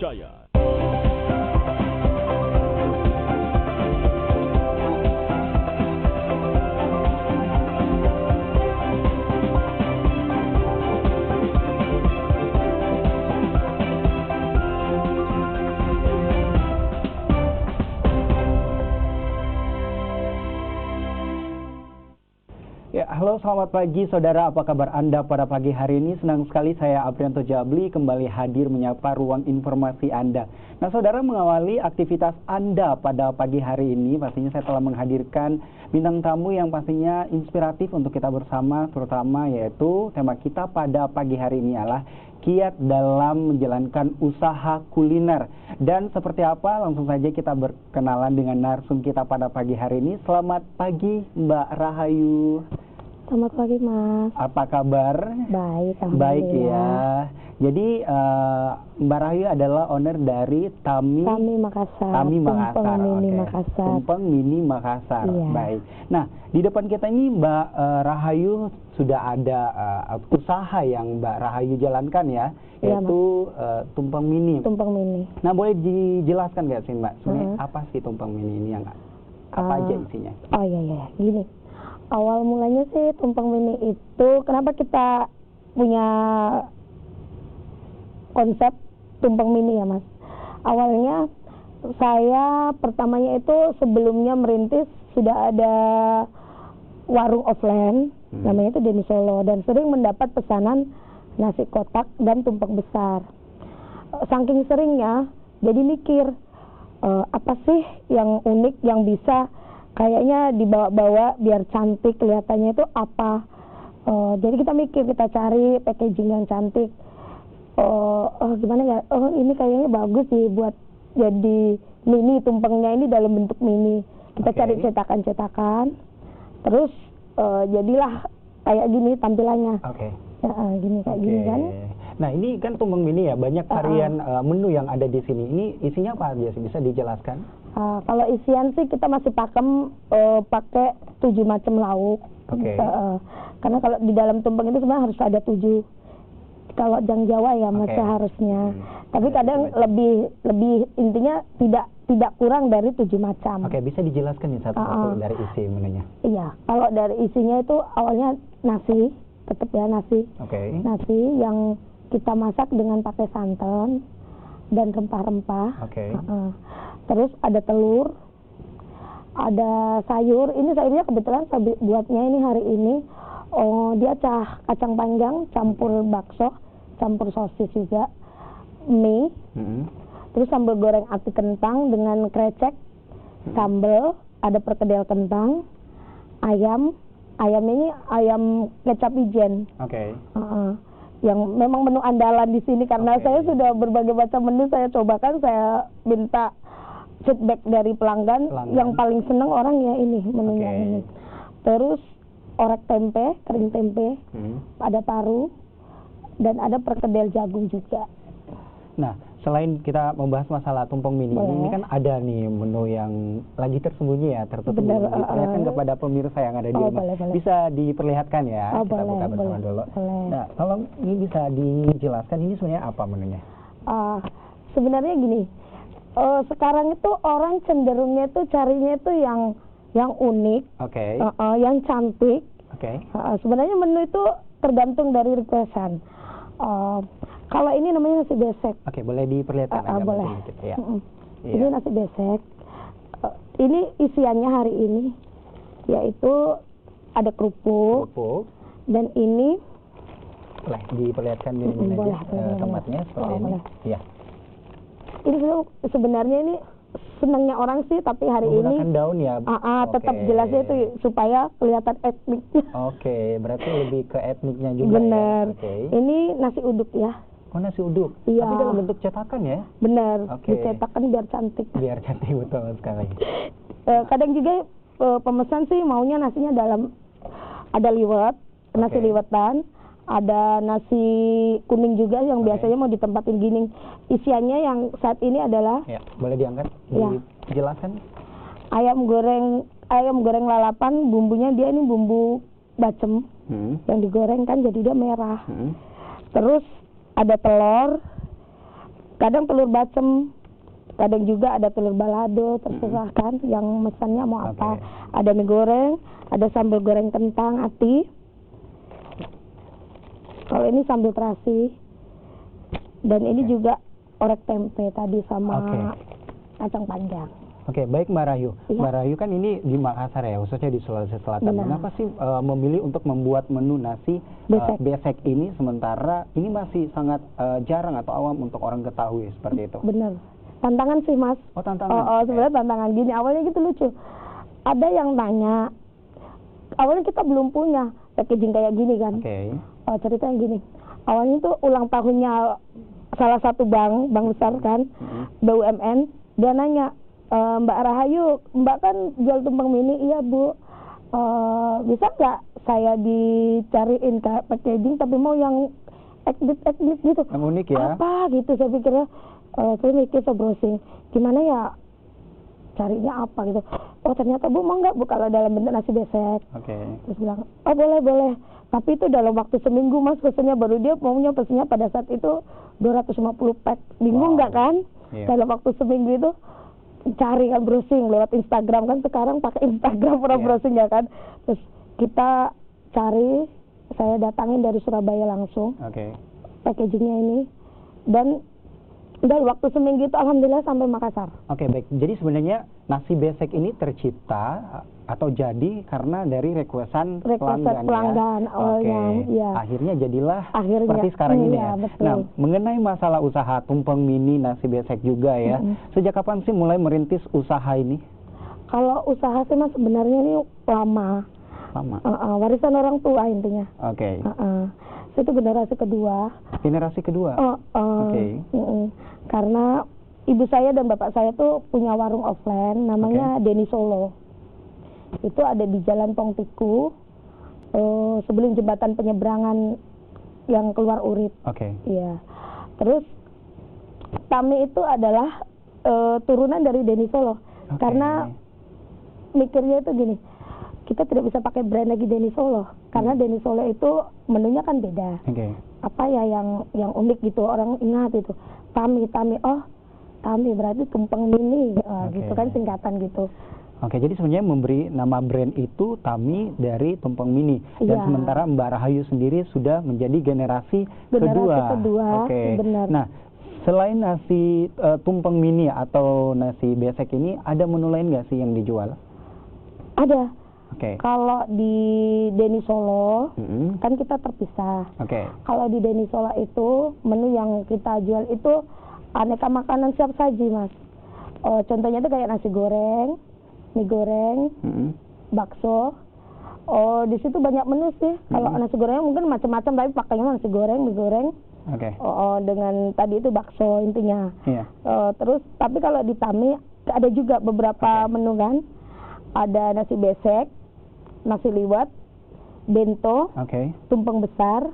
Jaya. Ya, halo selamat pagi saudara, apa kabar Anda pada pagi hari ini? Senang sekali saya Aprianto Jabli kembali hadir menyapa ruang informasi Anda. Nah saudara, mengawali aktivitas Anda pada pagi hari ini, pastinya saya telah menghadirkan bintang tamu yang pastinya inspiratif untuk kita bersama, terutama yaitu tema kita pada pagi hari ini adalah kiat dalam menjalankan usaha kuliner. Dan seperti apa, langsung saja kita berkenalan dengan narsum kita pada pagi hari ini. Selamat pagi Mbak Rahayu. Selamat pagi Mas. Apa kabar? Baik, Baik alhamdulillah. ya. Jadi Mbak Rahayu adalah owner dari Tami Makassar. Makassar. Tumpeng Mini Oke. Makassar. Tumpeng Mini Makassar. Iya. Baik. Nah, di depan kita ini Mbak Rahayu sudah ada usaha yang Mbak Rahayu jalankan ya, Iya, yaitu Tumpeng Mini. Tumpeng Mini. Nah, boleh dijelaskan nggak sih Mbak, sebenarnya apa sih Tumpeng Mini ini, yang apa aja isinya? Oh iya, gini. Awal mulanya sih Tumpeng Mini itu, kenapa kita punya konsep Tumpeng Mini ya Mas? Awalnya saya pertamanya itu sebelumnya merintis sudah ada warung offline, namanya itu Deni Solo, dan sering mendapat pesanan nasi kotak dan tumpeng besar. Saking seringnya, jadi mikir apa sih yang unik yang bisa kayaknya dibawa-bawa biar cantik kelihatannya itu apa. Jadi kita mikir, kita cari packaging yang cantik. Gimana ya? Ini kayaknya bagus sih buat jadi mini, tumpengnya ini dalam bentuk mini. Kita cari cetakan-cetakan, terus jadilah kayak gini tampilannya. Gini kayak gini kan. Nah ini kan Tumpeng Mini ya, banyak varian menu yang ada di sini. Ini isinya apa aja sih? Bisa dijelaskan? Kalau isian sih kita masih pakai 7 macam lauk. Karena kalau di dalam tumpeng itu sebenarnya harus ada 7. Kalau Jang Jawa ya Mas seharusnya. Tapi kadang lebih intinya tidak kurang dari 7 macam. Bisa dijelaskan nih satu-satu dari isi menunya? Iya, kalau dari isinya itu awalnya nasi, tetap ya nasi. Nasi yang kita masak dengan pakai santan dan rempah-rempah. Terus ada telur, ada sayur. Ini sayurnya kebetulan saya buatnya ini hari ini. Dia kacang panjang campur bakso, campur sosis juga, mie, terus sambal goreng ati kentang dengan krecek, sambal, ada perkedel kentang, ayam ini ayam kecap ijen. Yang memang menu andalan di sini karena saya sudah berbagai macam menu saya cobakan, saya minta feedback dari pelanggan. Yang paling senang orang ya ini menunya ini. Terus orek tempe, kering tempe, ada paru, dan ada perkedel jagung juga. Nah, selain kita membahas masalah Tumpeng Mini, ini kan ada nih menu yang lagi tersembunyi ya, tertutup. Diperlihatkan kepada pemirsa yang ada di rumah. Bisa diperlihatkan ya, kita buka bersama dulu. Nah, tolong ini bisa dijelaskan ini sebenarnya apa menunya? Sebenarnya gini, sekarang itu orang cenderungnya itu carinya itu yang unik, yang cantik. Sebenarnya menu itu tergantung dari requestan. Kalau ini namanya nasi besek. Boleh diperlihatkan agak boleh. sedikit ya. Ini nasi besek. Ini isiannya hari ini yaitu ada kerupuk. Dan ini boleh diperlihatkan ini tempatnya seperti ini. Iya. Ini sebenarnya ini senangnya orang sih, tapi hari ini menggunakan daun ya. Tetap jelasnya itu supaya kelihatan etniknya. Berarti lebih ke etniknya juga. Bener. Ini nasi uduk ya. Nasi uduk. Iya. Tapi dalam bentuk cetakan ya. Bener. Dicetakan biar cantik. Biar cantik, betul sekali. Kadang juga pemesan sih maunya nasinya dalam, ada liwet, nasi liwetan. Ada nasi kuning juga yang biasanya mau ditempatin gini. Isiannya yang saat ini adalah boleh diangkat, dijelaskan. Ayam goreng lalapan, bumbunya dia ini bumbu bacem yang digoreng kan jadi dia merah. Terus ada telur, Kadang telur bacem, kadang juga ada telur balado, terserah kan yang mesennya mau apa. Ada mie goreng, ada sambal goreng kentang ati. Kalau ini sambal terasi. Dan ini juga orek tempe tadi sama kacang panjang. Oke, baik Mbak Rahayu. Iya. Mbak Rahayu kan ini di Makassar ya, khususnya di Sulawesi Selatan. Benar. Kenapa sih memilih untuk membuat menu nasi besek ini, sementara ini masih sangat jarang atau awam untuk orang ketahui seperti itu? Benar. Tantangan sih, Mas. Oh, tantangan. Sebenarnya tantangan gini. Awalnya gitu lucu. Ada yang tanya. Awalnya kita belum punya packaging kayak gini kan. Ceritanya gini. Awalnya itu ulang tahunnya salah satu bank besar kan, BUMN. Dia nanya, Mbak Rahayu, Mbak kan jual tumpeng mini, iya Bu, bisa nggak saya dicariin kayak packaging tapi mau yang edit gitu, yang unik ya, apa gitu. Saya pikirnya, saya mikir, saya browsing gimana ya carinya apa gitu. Oh ternyata Bu mau nggak Bu kalau dalam bentuk nasi besek. Terus bilang, oh boleh, tapi itu dalam waktu seminggu Mas pesennya, baru dia maunya pesennya pada saat itu 250 pack. Bingung nggak kan? Dalam waktu seminggu itu cari kan, browsing lewat Instagram kan, sekarang pakai Instagram para browsing ya kan. Terus kita cari, saya datangin dari Surabaya langsung packagingnya ini, dan dari waktu seminggu itu alhamdulillah sampai Makassar. Baik. Jadi sebenarnya nasi besek ini tercipta atau jadi karena dari requestan pelanggan awalnya. Ya. Akhirnya jadilah seperti sekarang ini ya. Betul. Nah, mengenai masalah usaha tumpeng mini nasi besek juga ya. Sejak kapan sih mulai merintis usaha ini? Kalau usaha sih Mas sebenarnya ini lama. Warisan orang tua intinya. Itu generasi kedua. Karena ibu saya dan bapak saya tuh punya warung offline namanya Deni Solo. Itu ada di Jalan Pongtiku, sebelum jembatan penyeberangan yang keluar Urip. Iya. Terus Tami itu adalah turunan dari Deni Solo. Karena mikirnya itu gini, kita tidak bisa pakai brand lagi Deni Solo karena Deni Solo itu menunya kan beda. Apa ya yang unik gitu, orang ingat itu Tami. Oh, Tami berarti tumpeng mini, gitu kan singkatan gitu. Jadi sebenarnya memberi nama brand itu Tami dari tumpeng mini. Dan sementara Mbak Rahayu sendiri sudah menjadi generasi kedua. Benar. Nah, selain nasi tumpeng mini atau nasi besek ini, ada menu lain nggak sih yang dijual? Ada. Kalau di Deni Solo kan kita terpisah. Kalau di Deni Solo itu menu yang kita jual itu aneka makanan siap saji Mas. Contohnya itu kayak nasi goreng, mie goreng, bakso. Di situ banyak menu sih. Kalau nasi gorengnya mungkin macam-macam, tapi pakainya nasi goreng, mie goreng. Dengan tadi itu bakso intinya. Terus tapi kalau di Tami ada juga beberapa menu kan. Ada nasi besek, nasi liwet, bento, tumpeng besar,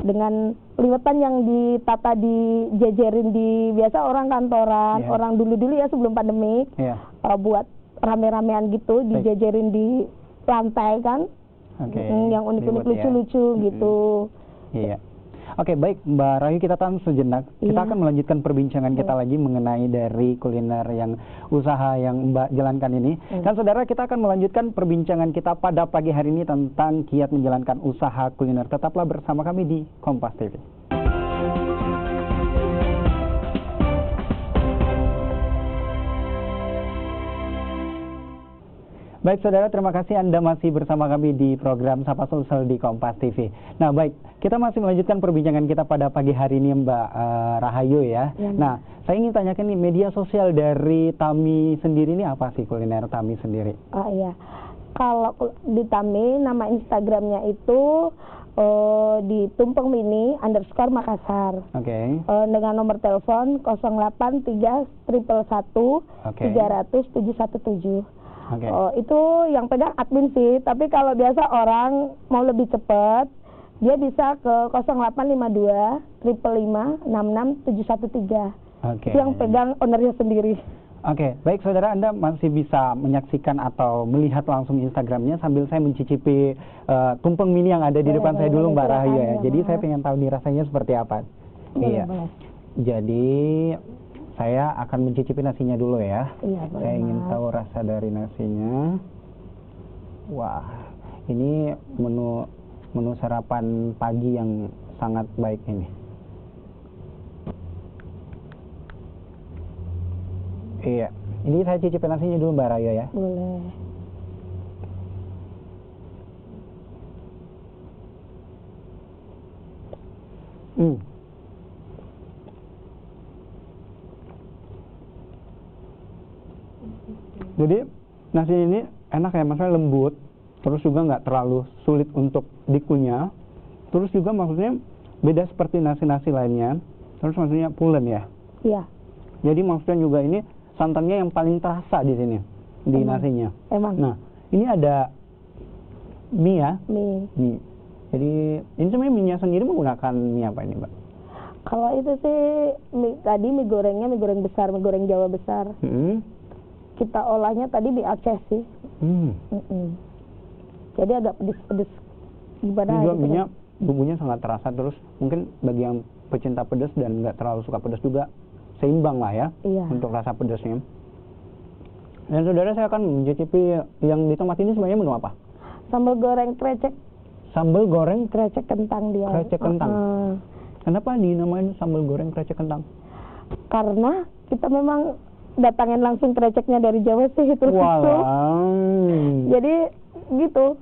dengan liwetan yang ditata dijejerin di biasa orang kantoran, orang dulu ya sebelum pandemik, buat rame-ramean gitu, dijejerin di lantai kan, yang unik-unik lucu-lucu gitu. Baik Mbak Rahayu, kita tahan sejenak. Kita akan melanjutkan perbincangan kita lagi mengenai dari kuliner yang usaha yang Mbak jalankan ini. Dan saudara, kita akan melanjutkan perbincangan kita pada pagi hari ini tentang kiat menjalankan usaha kuliner. Tetaplah bersama kami di Kompas TV. Baik saudara, terima kasih Anda masih bersama kami di program Sapa Sosial di Kompas TV. Nah baik, kita masih melanjutkan perbincangan kita pada pagi hari ini Mbak Rahayu ya. Nah, saya ingin tanyakan nih, media sosial dari Tami sendiri ini apa sih, kuliner Tami sendiri? Kalau di Tami, nama Instagramnya itu di tumpeng mini _Makassar. Dengan nomor telepon 083 111 300 717. Itu yang pegang admin sih, tapi kalau biasa orang mau lebih cepat, dia bisa ke 0852 555 66 713. Itu yang pegang ownernya sendiri. Baik saudara, Anda masih bisa menyaksikan atau melihat langsung Instagramnya sambil saya mencicipi tumpeng mini yang ada di depan saya dulu Mbak Rahayu ya. Jadi saya pengen tahu nih rasanya seperti apa. Jadi saya akan mencicipi nasinya dulu ya. Iya, boleh, saya ingin Mas. tahu rasa dari nasinya. Wah, ini menu sarapan pagi yang sangat baik ini. Iya, ini saya cicipin nasinya dulu Mbak Raya ya. Boleh. Jadi nasi ini enak ya, maksudnya lembut, terus juga nggak terlalu sulit untuk dikunyah, terus juga maksudnya beda seperti nasi-nasi lainnya, terus maksudnya pulen ya. Iya. Jadi maksudnya juga ini santannya yang paling terasa di sini di nasinya. Emang. Nah, ini ada mie ya. Mie. Jadi ini sebenarnya mie-nya sendiri menggunakan mie apa ini, Mbak? Kalau itu sih tadi mie gorengnya mie goreng besar, mie goreng Jawa besar. Kita olahnya tadi mie Aceh sih. Jadi agak pedes-pedes gimana juga gitu. Minyak bumbunya sangat terasa, terus mungkin bagi yang pecinta pedas dan nggak terlalu suka pedas juga seimbang lah ya. Iya. Untuk rasa pedasnya. Dan saudara, saya akan mencicipi yang di tempat ini sebenarnya menu apa? Sambal goreng krecek. Sambal goreng Krecek kentang dia. krecek kentang. Kenapa dinamain sambal goreng krecek kentang? Karena kita memang datangin langsung kreceknya dari Jawa sih itu. Jadi gitu.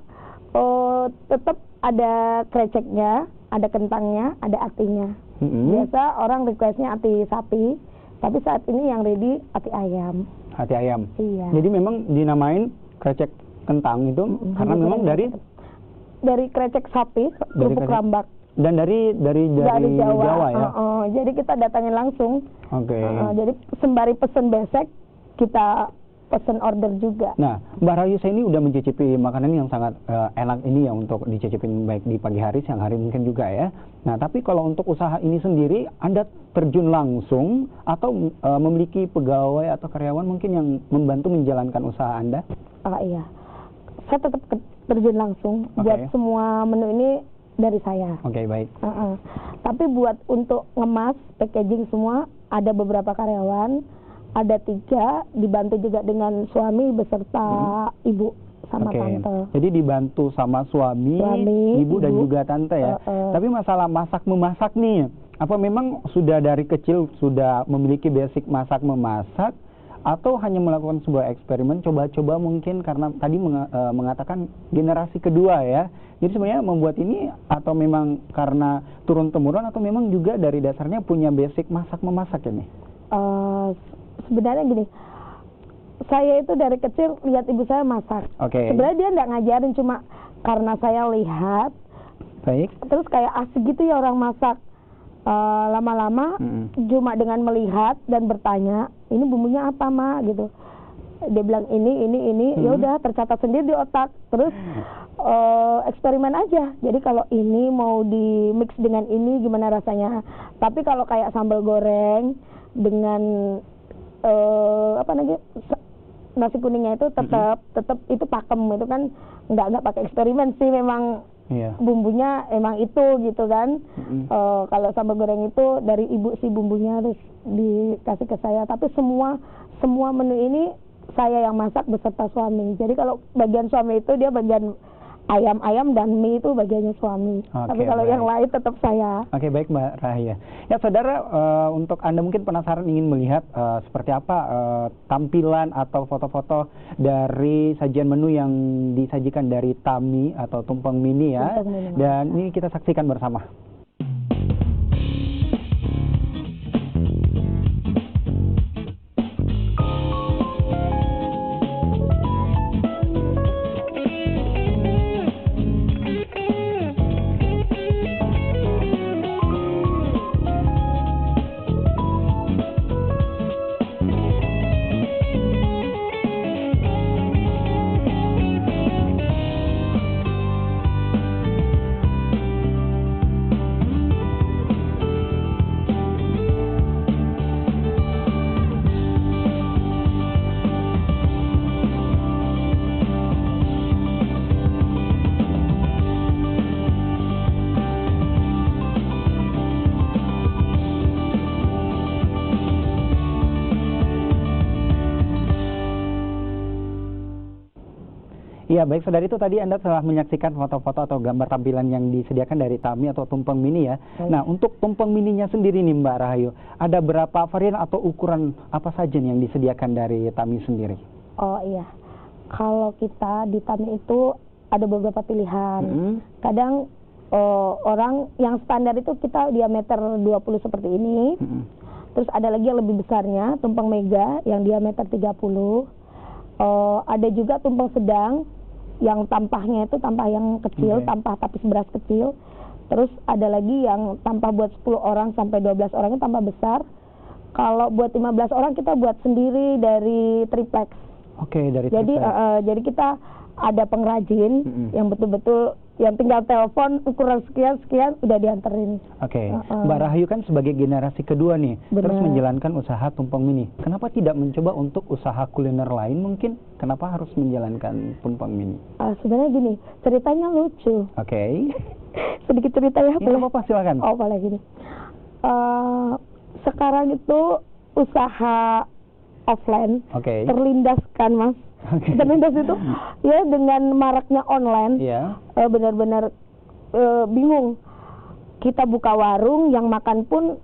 Tetap ada kreceknya, ada kentangnya, ada atinya. Biasa orang requestnya ati sapi, tapi saat ini yang ready ati ayam. Hati ayam. Iya. Jadi memang dinamain krecek kentang itu karena memang dari krecek sapi, kerupuk rambak. Dan dari Jawa ya. Jadi kita datangin langsung. Oke. Jadi sembari pesen besek, kita pesen order juga. Nah, Mbak Raisa ini udah mencicipi makanan yang sangat enak ini ya untuk dicicipin baik di pagi hari, siang hari mungkin juga ya. Nah, tapi kalau untuk usaha ini sendiri, Anda terjun langsung atau memiliki pegawai atau karyawan mungkin yang membantu menjalankan usaha Anda? Iya, saya tetap terjun langsung. Buat semua menu ini dari saya. Oke, baik. Tapi buat untuk ngemas, packaging semua, ada beberapa karyawan. Ada 3, dibantu juga dengan suami beserta ibu sama tante. Jadi dibantu sama suami, ibu dan juga tante ya. Tapi masalah masak-memasak nih, apa memang sudah dari kecil sudah memiliki basic masak-memasak, atau hanya melakukan sebuah eksperimen, coba-coba mungkin karena tadi mengatakan generasi kedua ya. Jadi sebenarnya membuat ini atau memang karena turun-temurun atau memang juga dari dasarnya punya basic masak-memasak ini? Sebenarnya gini, saya itu dari kecil lihat ibu saya masak. Sebenarnya dia nggak ngajarin, cuma karena saya lihat. Baik. Terus kayak asik gitu ya orang masak. Lama-lama cuma dengan melihat dan bertanya, ini bumbunya apa Ma? Gitu. Dia bilang ini. Ya udah tercatat sendiri di otak. Terus eksperimen aja. Jadi kalau ini mau di mix dengan ini gimana rasanya. Tapi kalau kayak sambal goreng dengan nasi kuningnya itu tetap itu pakem, itu kan nggak pakai eksperimen sih, memang bumbunya emang itu gitu kan. Kalau sambal goreng itu dari ibu sih bumbunya, terus dikasih ke saya. Tapi semua menu ini saya yang masak beserta suami. Jadi kalau bagian suami itu dia bagian ayam dan mie itu bagiannya suami. Tapi kalau yang lain tetap saya. Baik Mbak Rahaya. Ya saudara, untuk Anda mungkin penasaran ingin melihat seperti apa tampilan atau foto-foto dari sajian menu yang disajikan dari Tami atau Tumpeng Mini ya. Dan ini kita saksikan bersama. Iya, baik saudara, itu tadi Anda telah menyaksikan foto-foto atau gambar tampilan yang disediakan dari Tami atau tumpeng mini ya. Nah, untuk tumpeng mininya sendiri nih Mbak Rahayu, ada berapa varian atau ukuran apa saja nih yang disediakan dari Tami sendiri? Oh iya, kalau kita di Tami itu ada beberapa pilihan. Kadang orang yang standar itu kita diameter 20 seperti ini. Terus ada lagi yang lebih besarnya, tumpeng mega yang diameter 30. Ada juga tumpeng sedang yang tampahnya itu tampah yang kecil, tampah tapis beras kecil. Terus ada lagi yang tampah buat 10 orang sampai 12 orang itu tampah besar. Kalau buat 15 orang kita buat sendiri dari triplex. Dari jadi triplex. Jadi kita ada pengrajin yang betul-betul yang tinggal telepon ukuran sekian udah dianterin. Mbak Rahayu kan sebagai generasi kedua nih, terus menjalankan usaha tumpeng mini. Kenapa tidak mencoba untuk usaha kuliner lain mungkin? Kenapa harus menjalankan tumpeng mini? Sebenarnya gini, ceritanya lucu. Sedikit cerita ya, boleh? Apa-apa, silakan. Oh, boleh gini. Sekarang itu usaha offline terlindaskan, Mas. Terlindas itu ya dengan maraknya online. Benar-benar bingung. Kita buka warung yang makan pun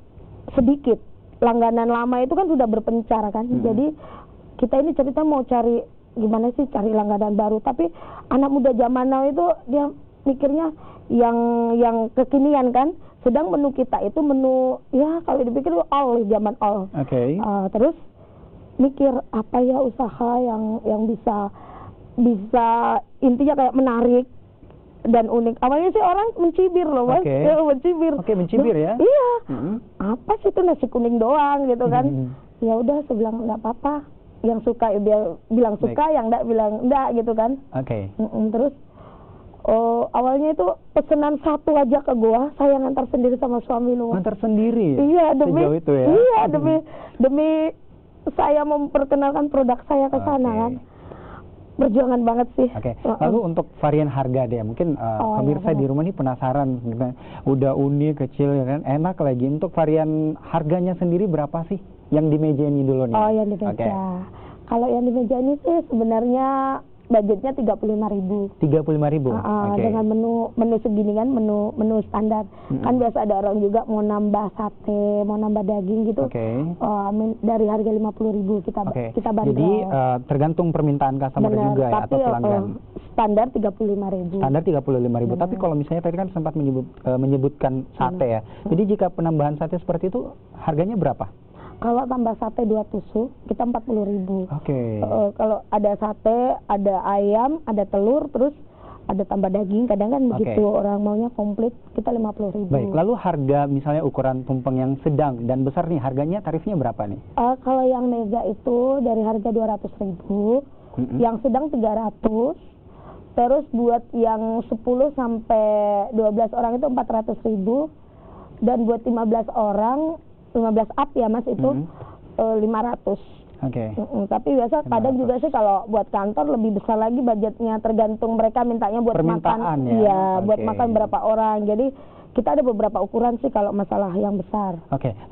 sedikit. Langganan lama itu kan sudah berpencar kan. Jadi kita ini cerita mau cari gimana sih cari langganan baru, tapi anak muda zaman now itu dia mikirnya yang kekinian kan. Sedang menu kita itu menu ya kalau dipikir all zaman all. Terus mikir apa ya usaha yang bisa intinya kayak menarik dan unik. Awalnya sih orang mencibir loh, Mas. Mencibir ya? Iya. Apa sih itu nasi kuning doang gitu kan? Ya udah, saya bilang nggak apa-apa. Yang suka ya bilang suka, yang enggak bilang enggak gitu kan. Terus awalnya itu pesanan satu aja ke gua, saya ngantar sendiri sama suami loh. Ngantar sendiri? Iya, sejauh itu ya? Iya, demi saya memperkenalkan produk saya ke sana kan. Perjuangan banget sih. Lalu untuk varian harga deh, mungkin pemirsa di rumah ini penasaran, udah unik, kecil ya kan, enak lagi. Untuk varian harganya sendiri berapa sih? Yang di meja ini dulu nih. Yang di meja. Kalau yang di meja ini sih sebenarnya budgetnya 35.000. 35.000. Dengan menu segini kan, menu standar. Kan biasa ada orang juga mau nambah sate, mau nambah daging gitu. Dari harga 50.000 kita bandrol. Jadi tergantung permintaan customer juga ya, atau pelanggan. Standar 35.000. Standar 35.000. Tapi kalau misalnya tadi kan sempat menyebutkan sate ya. Jadi jika penambahan sate seperti itu harganya berapa? Kalau tambah sate 2 tusuk, kita 40.000. Kalau ada sate, ada ayam, ada telur, terus ada tambah daging. Kadang kan begitu orang maunya komplit, kita 50.000. Baik, lalu harga misalnya ukuran tumpeng yang sedang dan besar nih, harganya tarifnya berapa nih? Kalau yang mega itu dari harga 200.000, yang sedang 300. Terus buat yang 10 sampai 12 orang itu 400.000. Dan buat 15 orang, 15 up ya Mas itu 500. Tapi biasa 500. Kadang juga sih kalau buat kantor lebih besar lagi budgetnya, tergantung mereka mintanya buat makan. Iya, buat makan berapa orang. Jadi kita ada beberapa ukuran sih kalau masalah yang besar.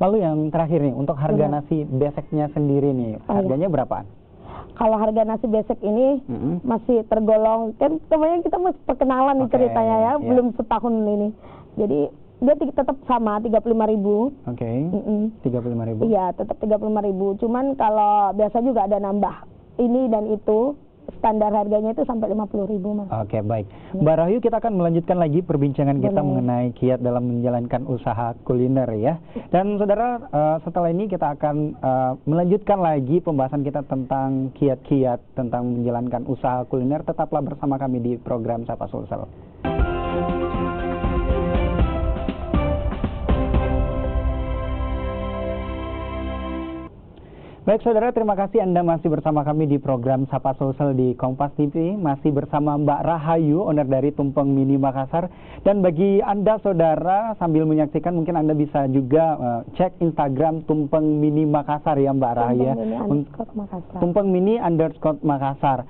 Lalu yang terakhir nih, untuk harga nasi beseknya sendiri nih, harganya berapaan? Kalau harga nasi besek ini masih tergolong, kan kemarin kita masih perkenalan nih ceritanya ya, belum setahun ini. Jadi dia tetap sama 35.000. 35.000. Iya, tetap 35.000. Cuman kalau biasa juga ada nambah ini dan itu. Standar harganya itu sampai 50.000, Mas. Baik. Mbak Rahayu, kita akan melanjutkan lagi perbincangan kita mengenai kiat dalam menjalankan usaha kuliner ya. Dan saudara, setelah ini kita akan melanjutkan lagi pembahasan kita tentang kiat-kiat tentang menjalankan usaha kuliner. Tetaplah bersama kami di program Sapa Sulsel. Baik saudara, terima kasih Anda masih bersama kami di program Sapa Sosial di Kompas TV. Masih bersama Mbak Rahayu, owner dari Tumpeng Mini Makassar. Dan bagi Anda saudara, sambil menyaksikan mungkin Anda bisa juga cek Instagram Tumpeng Mini Makassar ya Mbak Rahayu ya. Tumpeng Mini _ Makassar.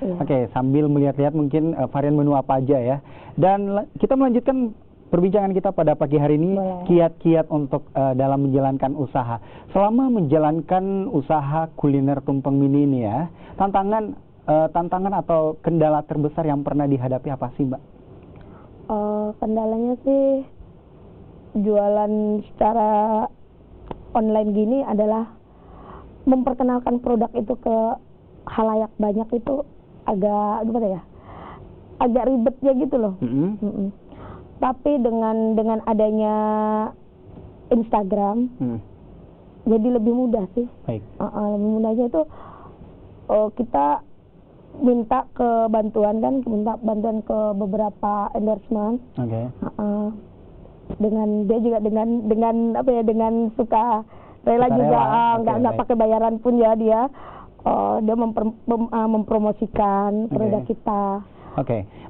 Sambil melihat-lihat mungkin varian menu apa aja ya. Dan kita melanjutkan perbincangan kita pada pagi hari ini, kiat-kiat untuk dalam menjalankan usaha. Selama menjalankan usaha kuliner Tumpeng Mini ini ya, tantangan tantangan atau kendala terbesar yang pernah dihadapi apa sih, Mbak? Kendalanya sih jualan secara online gini adalah memperkenalkan produk itu ke khalayak banyak itu agak gimana ya? Agak ribetnya gitu loh. Tapi dengan adanya Instagram, jadi lebih mudah sih. Baik. Lebih mudahnya itu kita minta bantuan ke beberapa endorsement. Dengan dia juga dengan suka rela juga nggak pakai bayaran pun ya dia mempromosikan produk kita.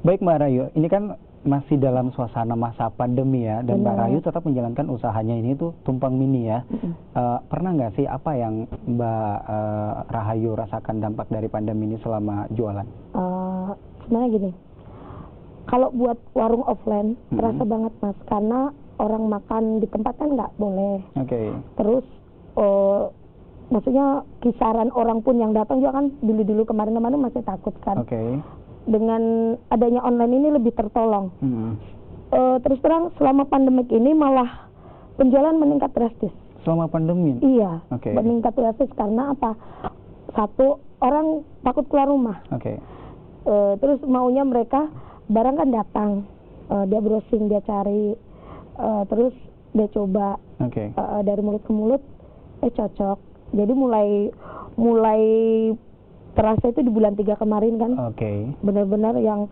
Baik Mbak Rayu, ini kan masih dalam suasana masa pandemi ya, dan Mbak Rayu tetap menjalankan usahanya ini tuh tumpang mini ya. Pernah nggak sih apa yang Mbak Rahayu rasakan dampak dari pandemi ini selama jualan? Sebenarnya gini, kalau buat warung offline terasa banget Mas, karena orang makan di tempat kan nggak boleh. Terus maksudnya kisaran orang pun yang datang juga kan dulu kemarin-kemarin masih takut kan. Dengan adanya online ini lebih tertolong. Terus terang selama pandemik ini malah penjualan meningkat drastis. Selama pandemi? Iya, meningkat drastis karena apa? Satu, orang takut keluar rumah. Terus maunya mereka barang kan datang, dia browsing, dia cari, terus dia coba dari mulut ke mulut, cocok. Jadi mulai terasa itu di bulan 3 kemarin kan. Benar-benar yang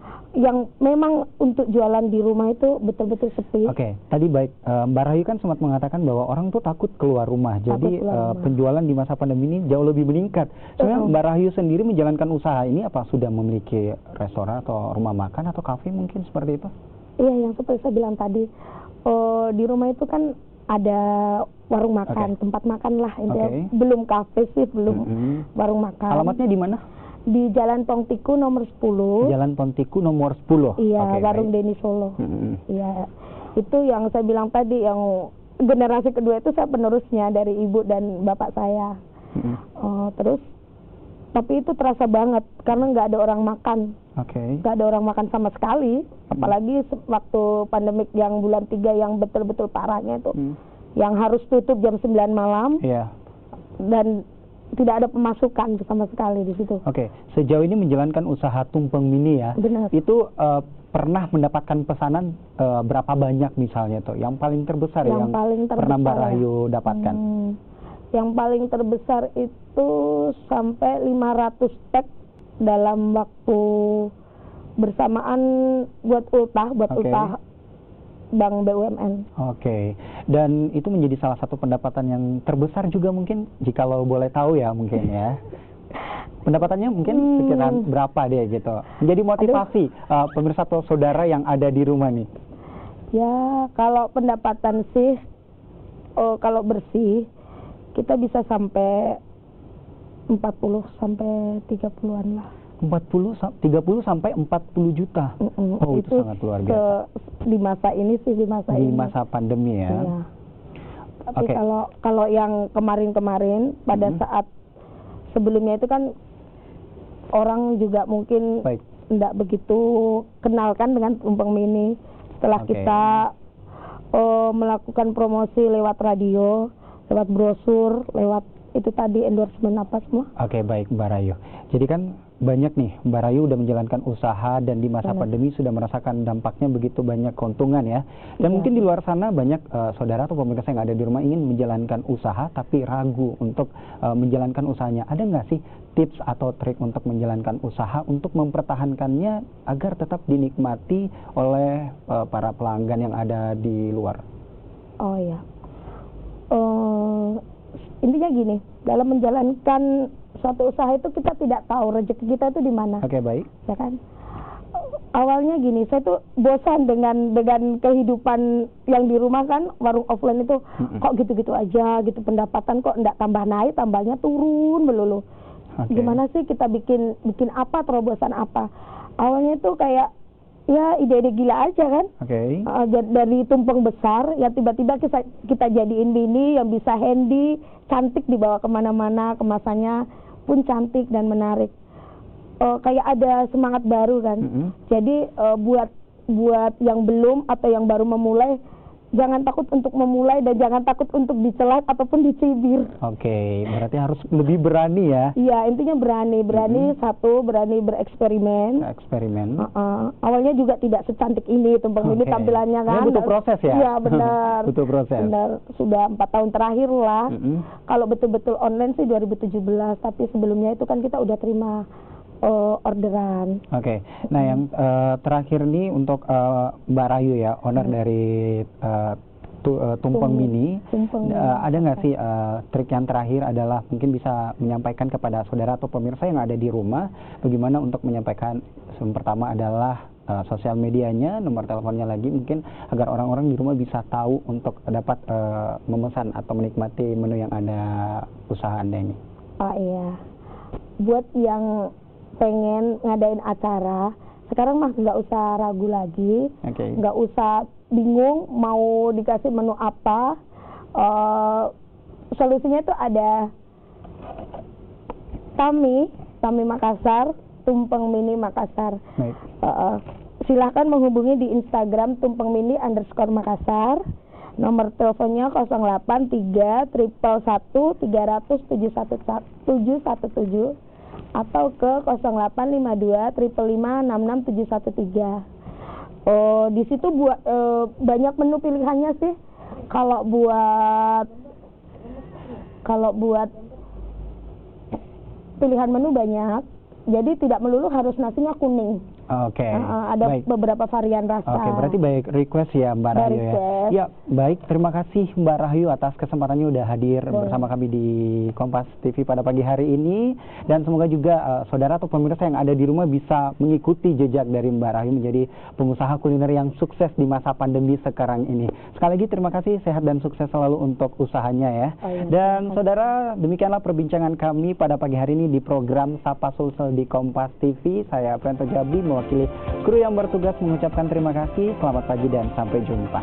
memang untuk jualan di rumah itu betul-betul sepi. Tadi baik Mbak Rahayu kan sempat mengatakan bahwa orang tuh takut keluar rumah. Jadi penjualan di masa pandemi ini jauh lebih meningkat. Sebenarnya Mbak Rahayu sendiri menjalankan usaha ini apa sudah memiliki restoran atau rumah makan atau kafe mungkin seperti itu? Iya, yang seperti saya bilang tadi, di rumah itu kan ada warung makan, tempat makan lah intinya. Belum kafe sih, belum warung makan. Alamatnya di mana? Di Jalan Pongtiku nomor 10. Jalan Pongtiku nomor 10. Iya, warung Deni Solo. Iya. Itu yang saya bilang tadi, yang generasi kedua itu saya penerusnya dari ibu dan bapak saya. Terus tapi itu terasa banget karena nggak ada orang makan. Nggak ada orang makan sama sekali. Apalagi waktu pandemik yang bulan 3 yang betul-betul parahnya itu. Yang harus tutup jam 9 malam. Dan tidak ada pemasukan sama sekali di situ. Sejauh ini menjalankan usaha tumpeng mini ya. Benar. Itu pernah mendapatkan pesanan berapa banyak misalnya tuh? Yang paling terbesar yang pernah Mbak Rahayu dapatkan? Yang paling terbesar itu sampai 500 pack dalam waktu bersamaan buat ultah Bank BUMN. Dan itu menjadi salah satu pendapatan yang terbesar juga mungkin, jika lo boleh tahu ya mungkin ya. Pendapatannya mungkin sekitar berapa deh gitu. Menjadi motivasi pemirsa atau saudara yang ada di rumah nih. Ya, kalau pendapatan sih, kalau bersih, kita bisa sampai 40 sampai 30-an lah. 30 sampai 40 juta. Itu sangat luar biasa. Di masa ini sih, di masa pandemi ya. Iya. Tapi kalau yang kemarin-kemarin pada saat sebelumnya itu kan orang juga mungkin tidak begitu kenal kan dengan tumpeng mini. Setelah kita melakukan promosi lewat radio, lewat brosur, lewat itu tadi endorsement apa semua. Baik Mbak Rayu. Jadi kan banyak nih, Mbak Rayu udah menjalankan usaha dan di masa pandemi sudah merasakan dampaknya begitu banyak keuntungan ya. Dan mungkin di luar sana banyak saudara atau pemirsa yang ada di rumah ingin menjalankan usaha tapi ragu untuk menjalankan usahanya. Ada nggak sih tips atau trik untuk menjalankan usaha untuk mempertahankannya agar tetap dinikmati oleh para pelanggan yang ada di luar? Intinya gini, dalam menjalankan suatu usaha itu kita tidak tahu rezeki kita itu di mana. Baik. Ya kan? Awalnya gini, saya tuh bosan dengan kehidupan yang di rumah kan, warung offline itu kok gitu-gitu aja, gitu pendapatan kok enggak tambah naik, tambahnya turun melulu. Gimana sih kita bikin apa, terobosan apa? Awalnya tuh kayak ya ide-ide gila aja kan. Dari tumpeng besar ya tiba-tiba kita jadiin mini yang bisa handy, cantik dibawa kemana-mana, kemasannya pun cantik dan menarik. kayak ada semangat baru kan. Jadi buat yang belum atau yang baru memulai, jangan takut untuk memulai dan jangan takut untuk dicela ataupun dicibir. Oke, berarti harus lebih berani ya? Iya, intinya berani satu, berani bereksperimen. Awalnya juga tidak secantik ini Tumpeng Mini tampilannya kan. Ini butuh proses ya? Iya benar. Butuh proses. Benar, sudah 4 tahun terakhir lah. Kalau betul-betul online sih 2017, tapi sebelumnya itu kan kita udah terima orderan. Oke. Nah, yang terakhir nih untuk Mbak Rahayu ya, owner dari Tumpeng Mini. Ada nggak sih trik yang terakhir adalah mungkin bisa menyampaikan kepada saudara atau pemirsa yang ada di rumah bagaimana untuk menyampaikan, yang pertama adalah sosial medianya, nomor teleponnya lagi mungkin agar orang-orang di rumah bisa tahu untuk dapat memesan atau menikmati menu yang ada usaha Anda ini. Oh iya. Buat yang pengen ngadain acara, sekarang mah nggak usah ragu lagi, nggak usah bingung mau dikasih menu apa. Solusinya itu ada Tami Makassar, Tumpeng Mini Makassar. Silahkan menghubungi di Instagram Tumpeng Mini _Makassar. Nomor teleponnya 083 111 300 717 atau ke 0852 555 66713. Di situ buat banyak menu pilihannya sih. Kalau buat pilihan menu banyak. Jadi tidak melulu harus nasinya kuning. Oke. Ada beberapa varian rasa. Oke, berarti baik request ya Mbak Rahayu ya. Ya, baik. Terima kasih Mbak Rahayu atas kesempatannya udah hadir bersama kami di Kompas TV pada pagi hari ini, dan semoga juga saudara atau pemirsa yang ada di rumah bisa mengikuti jejak dari Mbak Rahayu menjadi pengusaha kuliner yang sukses di masa pandemi sekarang ini. Sekali lagi terima kasih, sehat dan sukses selalu untuk usahanya ya. Dan saudara, demikianlah perbincangan kami pada pagi hari ini di program Sapa Sulsel di Kompas TV. Saya Aprianto Jabli mewakili kru yang bertugas mengucapkan terima kasih, selamat pagi dan sampai jumpa.